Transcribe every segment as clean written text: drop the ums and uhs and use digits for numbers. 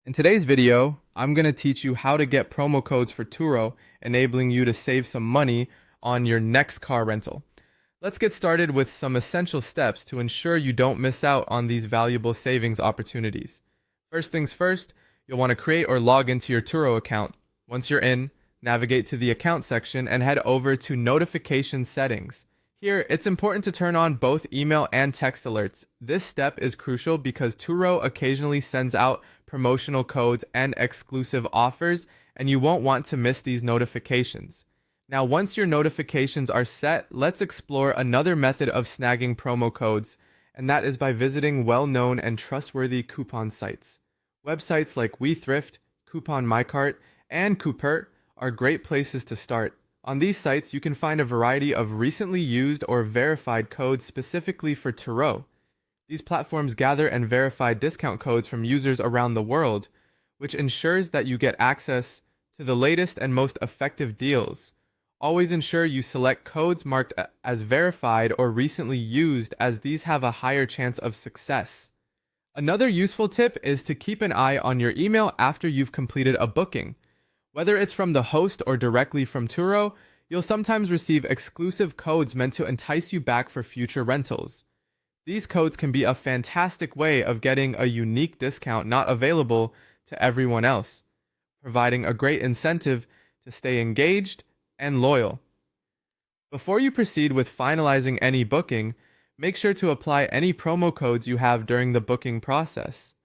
In today's video, I'm going to teach you how to get promo codes for Turo, enabling you to save some money on your next car rental. Let's get started with some essential steps to ensure you don't miss out on these valuable savings opportunities. First things first, you'll want to create or log into your Turo account. Once you're in, navigate to the account section and head over to notification settings. Here, it's important to turn on both email and text alerts. This step is crucial because Turo occasionally sends out promotional codes and exclusive offers, and you won't want to miss these notifications. Now, once your notifications are set, let's explore another method of snagging promo codes, and that is by visiting well-known and trustworthy coupon sites. Websites like WeThrift, Coupon MyCart, and Coupert are great places to start. On these sites, you can find a variety of recently used or verified codes specifically for Turo. These platforms gather and verify discount codes from users around the world, which ensures that you get access to the latest and most effective deals. Always ensure you select codes marked as verified or recently used, as these have a higher chance of success. Another useful tip is to keep an eye on your email after you've completed a booking. Whether it's from the host or directly from Turo, you'll sometimes receive exclusive codes meant to entice you back for future rentals. These codes can be a fantastic way of getting a unique discount not available to everyone else, providing a great incentive to stay engaged and loyal. Before you proceed with finalizing any booking, make sure to apply any promo codes you have during the booking process.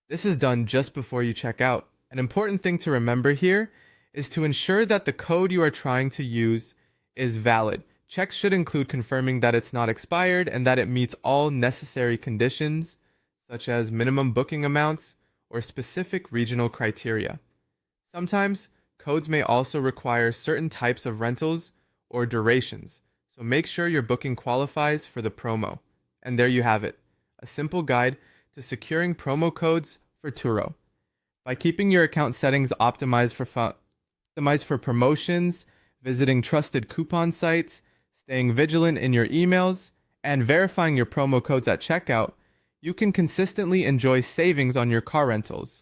This is done just before you check out. An important thing to remember here is to ensure that the code you are trying to use is valid. Checks should include confirming that it's not expired and that it meets all necessary conditions, such as minimum booking amounts or specific regional criteria. Sometimes, codes may also require certain types of rentals or durations, so make sure your booking qualifies for the promo. And there you have it, a simple guide to securing promo codes for Turo. By keeping your account settings optimized for promotions, visiting trusted coupon sites, staying vigilant in your emails, and verifying your promo codes at checkout, you can consistently enjoy savings on your car rentals.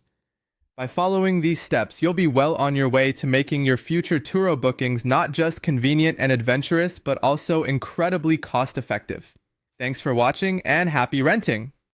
By following these steps, you'll be well on your way to making your future Turo bookings not just convenient and adventurous, but also incredibly cost-effective. Thanks for watching and happy renting!